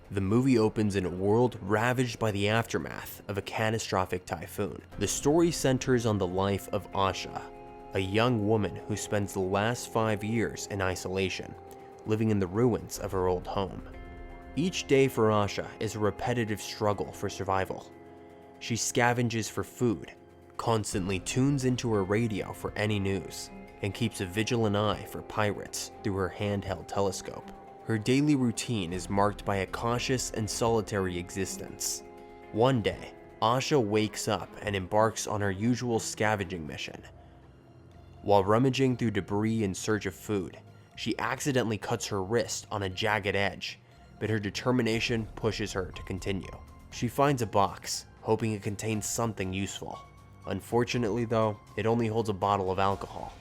The movie opens in a world ravaged by the aftermath of a catastrophic typhoon. The story centers on the life of Asha, a young woman who spends the last 5 years in isolation, living in the ruins of her old home. Each day for Asha is a repetitive struggle for survival. She scavenges for food, constantly tunes into her radio for any news, and keeps a vigilant eye for pirates through her handheld telescope. Her daily routine is marked by a cautious and solitary existence. One day, Asha wakes up and embarks on her usual scavenging mission. While rummaging through debris in search of food, she accidentally cuts her wrist on a jagged edge, but her determination pushes her to continue. She finds a box, hoping it contains something useful. Unfortunately though, it only holds a bottle of alcohol,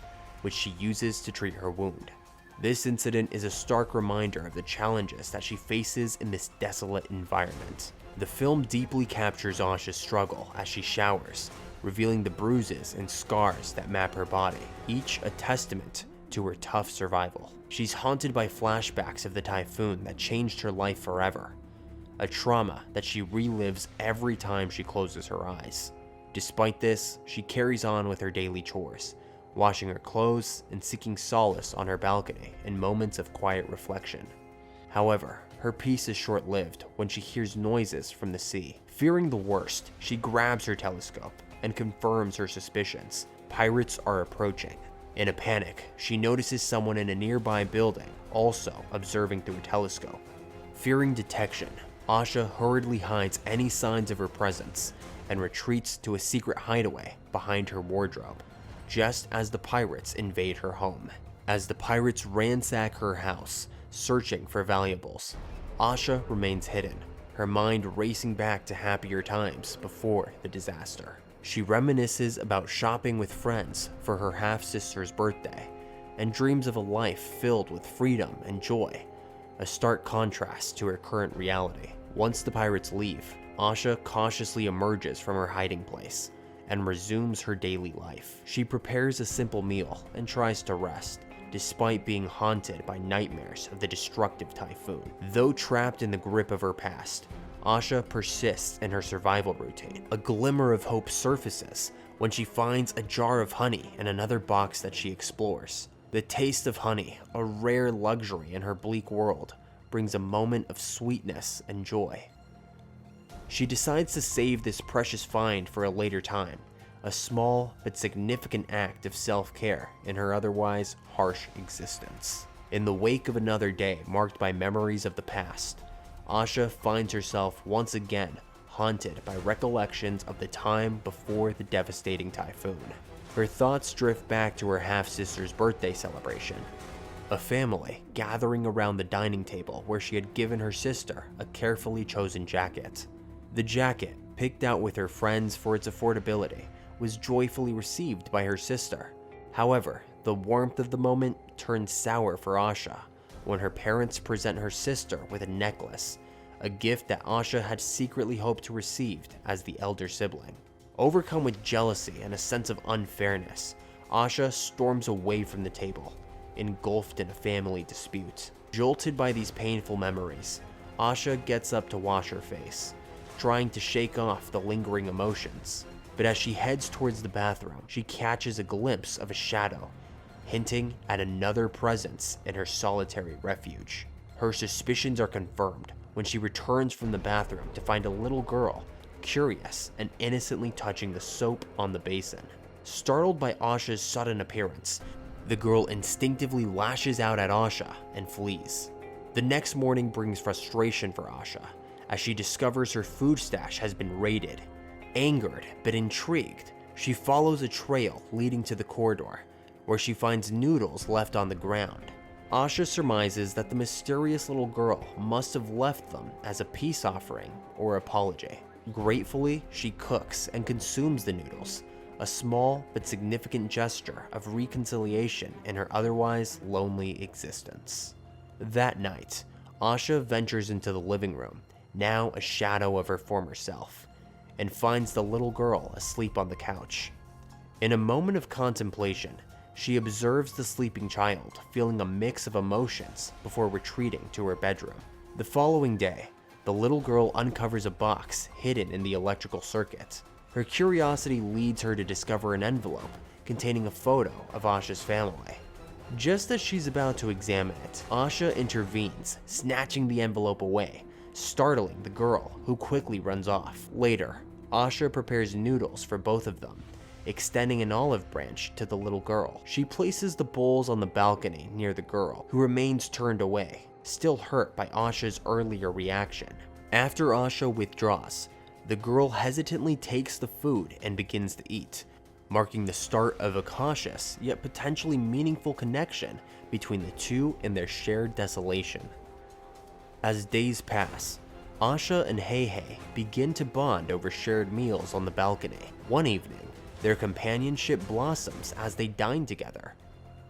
which she uses to treat her wound. This incident is a stark reminder of the challenges that she faces in this desolate environment. The film deeply captures Asha's struggle as she showers, revealing the bruises and scars that map her body, each a testament to her tough survival. She's haunted by flashbacks of the typhoon that changed her life forever, a trauma that she relives every time she closes her eyes. Despite this, she carries on with her daily chores, washing her clothes and seeking solace on her balcony in moments of quiet reflection. However, her peace is short-lived when she hears noises from the sea. Fearing the worst, she grabs her telescope and confirms her suspicions. Pirates are approaching. In a panic, she notices someone in a nearby building also observing through a telescope. Fearing detection, Asha hurriedly hides any signs of her presence and retreats to a secret hideaway behind her wardrobe, just as the pirates invade her home. As the pirates ransack her house, searching for valuables, Asha remains hidden, her mind racing back to happier times before the disaster. She reminisces about shopping with friends for her half-sister's birthday, and dreams of a life filled with freedom and joy, a stark contrast to her current reality. Once the pirates leave, Asha cautiously emerges from her hiding place and resumes her daily life. She prepares a simple meal and tries to rest, despite being haunted by nightmares of the destructive typhoon. Though trapped in the grip of her past, Asha persists in her survival routine. A glimmer of hope surfaces when she finds a jar of honey in another box that she explores. The taste of honey, a rare luxury in her bleak world, brings a moment of sweetness and joy. She decides to save this precious find for a later time, a small but significant act of self-care in her otherwise harsh existence. In the wake of another day marked by memories of the past, Asha finds herself once again haunted by recollections of the time before the devastating typhoon. Her thoughts drift back to her half-sister's birthday celebration, a family gathering around the dining table where she had given her sister a carefully chosen jacket. The jacket, picked out with her friends for its affordability, was joyfully received by her sister. However, the warmth of the moment turned sour for Asha when her parents present her sister with a necklace, a gift that Asha had secretly hoped to receive as the elder sibling. Overcome with jealousy and a sense of unfairness, Asha storms away from the table, engulfed in a family dispute. Jolted by these painful memories, Asha gets up to wash her face, trying to shake off the lingering emotions. But as she heads towards the bathroom, she catches a glimpse of a shadow, hinting at another presence in her solitary refuge. Her suspicions are confirmed when she returns from the bathroom to find a little girl, curious and innocently touching the soap on the basin. Startled by Asha's sudden appearance, the girl instinctively lashes out at Asha and flees. The next morning brings frustration for Asha as she discovers her food stash has been raided. Angered but intrigued, she follows a trail leading to the corridor, where she finds noodles left on the ground. Asha surmises that the mysterious little girl must have left them as a peace offering or apology. Gratefully, she cooks and consumes the noodles, a small but significant gesture of reconciliation in her otherwise lonely existence. That night, Asha ventures into the living room, now a shadow of her former self, and finds the little girl asleep on the couch. In a moment of contemplation, she observes the sleeping child feeling a mix of emotions before retreating to her bedroom. The following day, the little girl uncovers a box hidden in the electrical circuit. Her curiosity leads her to discover an envelope containing a photo of Asha's family. Just as she's about to examine it, Asha intervenes, snatching the envelope away, startling the girl, who quickly runs off. Later, Asha prepares noodles for both of them, extending an olive branch to the little girl. She places the bowls on the balcony near the girl, who remains turned away, still hurt by Asha's earlier reaction. After Asha withdraws, the girl hesitantly takes the food and begins to eat, marking the start of a cautious yet potentially meaningful connection between the two in their shared desolation. As days pass, Asha and Heihei begin to bond over shared meals on the balcony. One evening, their companionship blossoms as they dine together.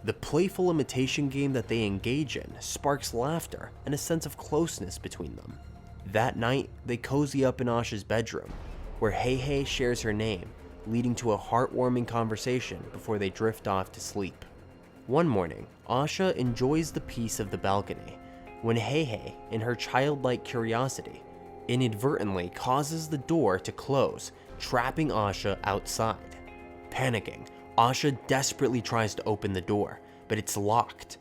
The playful imitation game that they engage in sparks laughter and a sense of closeness between them. That night, they cozy up in Asha's bedroom, where Heihei shares her name, leading to a heartwarming conversation before they drift off to sleep. One morning, Asha enjoys the peace of the balcony when Heihei, in her childlike curiosity, inadvertently causes the door to close, trapping Asha outside. Panicking, Asha desperately tries to open the door, but it's locked.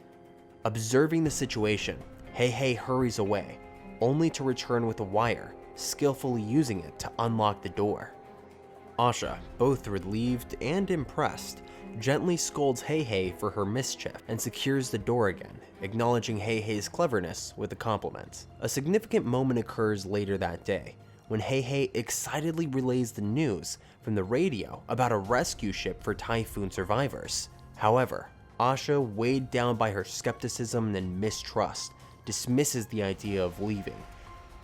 Observing the situation, Heihei hurries away, only to return with a wire, skillfully using it to unlock the door. Asha, both relieved and impressed, gently scolds Heihei for her mischief and secures the door again, acknowledging Heihei's cleverness with a compliment. A significant moment occurs later that day, when Heihei excitedly relays the news from the radio about a rescue ship for typhoon survivors. However, Asha, weighed down by her skepticism and mistrust, dismisses the idea of leaving,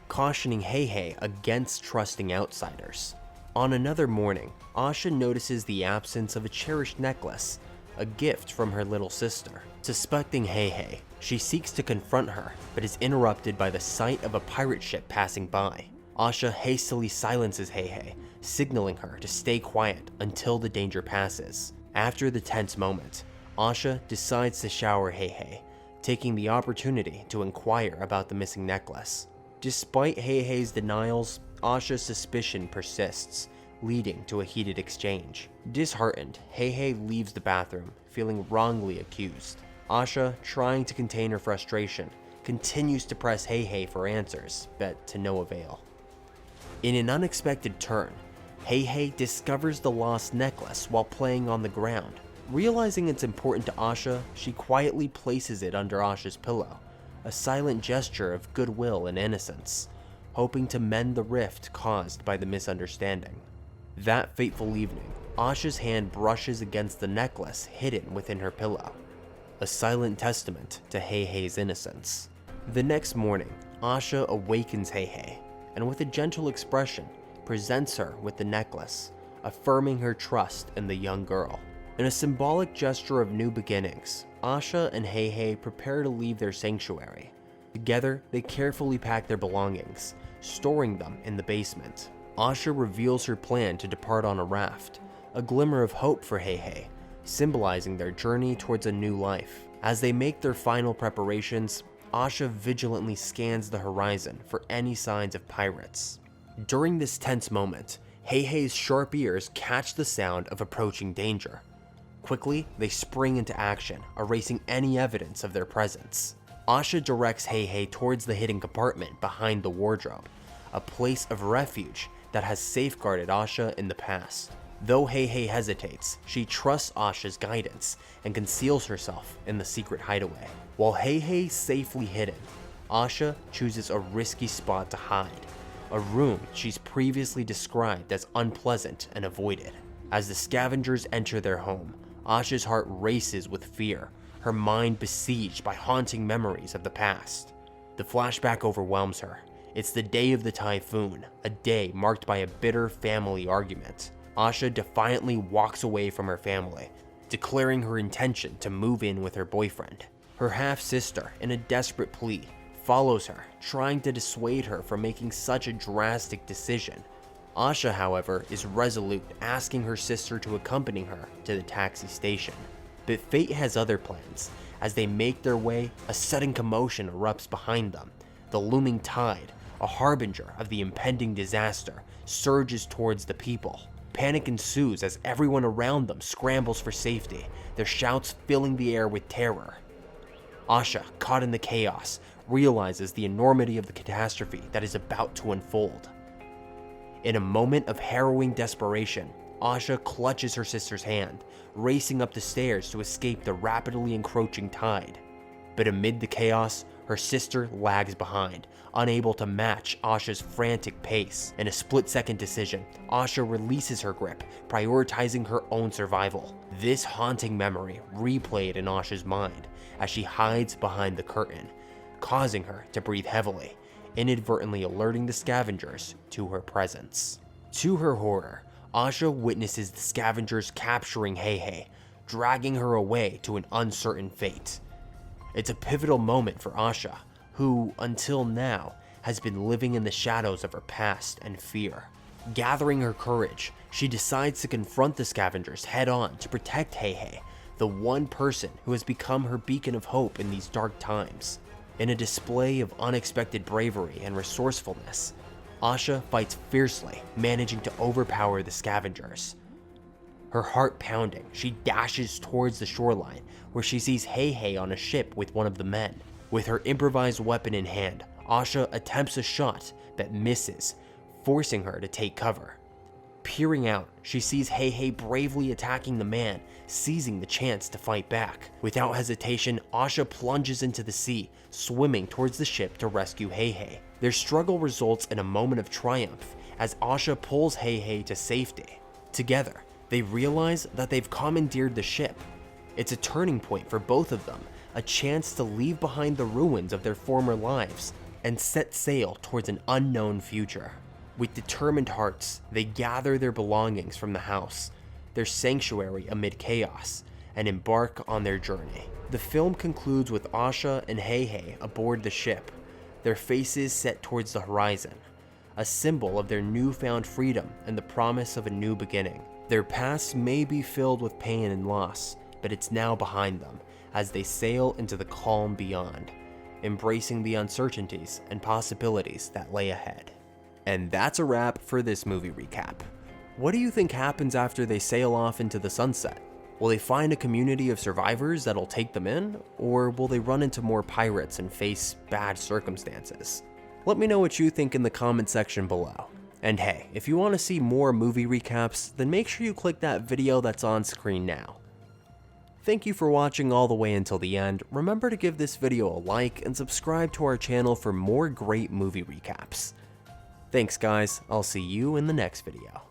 cautioning Heihei against trusting outsiders. On another morning, Asha notices the absence of a cherished necklace, a gift from her little sister. Suspecting Heihei, she seeks to confront her, but is interrupted by the sight of a pirate ship passing by. Asha hastily silences Heihei, signaling her to stay quiet until the danger passes. After the tense moment, Asha decides to shower Heihei, taking the opportunity to inquire about the missing necklace. Despite Heihei's denials, Asha's suspicion persists, leading to a heated exchange. Disheartened, Heihei leaves the bathroom, feeling wrongly accused. Asha, trying to contain her frustration, continues to press Heihei for answers, but to no avail. In an unexpected turn, Heihei discovers the lost necklace while playing on the ground. Realizing it's important to Asha, she quietly places it under Asha's pillow, a silent gesture of goodwill and innocence, hoping to mend the rift caused by the misunderstanding. That fateful evening, Asha's hand brushes against the necklace hidden within her pillow, a silent testament to Heihei's innocence. The next morning, Asha awakens Heihei, and with a gentle expression, presents her with the necklace, affirming her trust in the young girl. In a symbolic gesture of new beginnings, Asha and Heihei prepare to leave their sanctuary. Together, they carefully pack their belongings, storing them in the basement. Asha reveals her plan to depart on a raft, a glimmer of hope for Heihei, symbolizing their journey towards a new life. As they make their final preparations, Asha vigilantly scans the horizon for any signs of pirates. During this tense moment, Heihei's sharp ears catch the sound of approaching danger. Quickly, they spring into action, erasing any evidence of their presence. Asha directs Heihei towards the hidden compartment behind the wardrobe, a place of refuge that has safeguarded Asha in the past. Though Heihei hesitates, she trusts Asha's guidance and conceals herself in the secret hideaway. While Heihei's safely hidden, Asha chooses a risky spot to hide, a room she's previously described as unpleasant and avoided. As the scavengers enter their home, Asha's heart races with fear, her mind besieged by haunting memories of the past. The flashback overwhelms her. It's the day of the typhoon, a day marked by a bitter family argument. Asha defiantly walks away from her family, declaring her intention to move in with her boyfriend. Her half-sister, in a desperate plea, follows her, trying to dissuade her from making such a drastic decision. Asha, however, is resolute, asking her sister to accompany her to the taxi station. But fate has other plans. As they make their way, a sudden commotion erupts behind them. The looming tide, a harbinger of the impending disaster, surges towards the people. Panic ensues as everyone around them scrambles for safety, their shouts filling the air with terror. Asha, caught in the chaos, realizes the enormity of the catastrophe that is about to unfold. In a moment of harrowing desperation, Asha clutches her sister's hand, racing up the stairs to escape the rapidly encroaching tide. But amid the chaos, her sister lags behind, unable to match Asha's frantic pace. In a split-second decision, Asha releases her grip, prioritizing her own survival. This haunting memory replayed in Asha's mind as she hides behind the curtain, causing her to breathe heavily, inadvertently alerting the scavengers to her presence. To her horror, Asha witnesses the scavengers capturing Heihei, dragging her away to an uncertain fate. It's a pivotal moment for Asha, who, until now, has been living in the shadows of her past and fear. Gathering her courage, she decides to confront the scavengers head-on to protect Heihei, the one person who has become her beacon of hope in these dark times. In a display of unexpected bravery and resourcefulness, Asha fights fiercely, managing to overpower the scavengers. Her heart pounding, she dashes towards the shoreline, where she sees Heihei on a ship with one of the men. With her improvised weapon in hand, Asha attempts a shot that misses, forcing her to take cover. Peering out, she sees Heihei bravely attacking the man, seizing the chance to fight back. Without hesitation, Asha plunges into the sea, swimming towards the ship to rescue Heihei. Their struggle results in a moment of triumph as Asha pulls Heihei to safety. Together, they realize that they've commandeered the ship. It's a turning point for both of them, a chance to leave behind the ruins of their former lives and set sail towards an unknown future. With determined hearts, they gather their belongings from the house, their sanctuary amid chaos, and embark on their journey. The film concludes with Asha and Heihei aboard the ship, their faces set towards the horizon, a symbol of their newfound freedom and the promise of a new beginning. Their past may be filled with pain and loss, but it's now behind them as they sail into the calm beyond, embracing the uncertainties and possibilities that lay ahead. And that's a wrap for this movie recap. What do you think happens after they sail off into the sunset? Will they find a community of survivors that'll take them in, or will they run into more pirates and face bad circumstances? Let me know what you think in the comment section below. And hey, if you want to see more movie recaps, then make sure you click that video that's on screen now. Thank you for watching all the way until the end. Remember to give this video a like and subscribe to our channel for more great movie recaps. Thanks guys, I'll see you in the next video.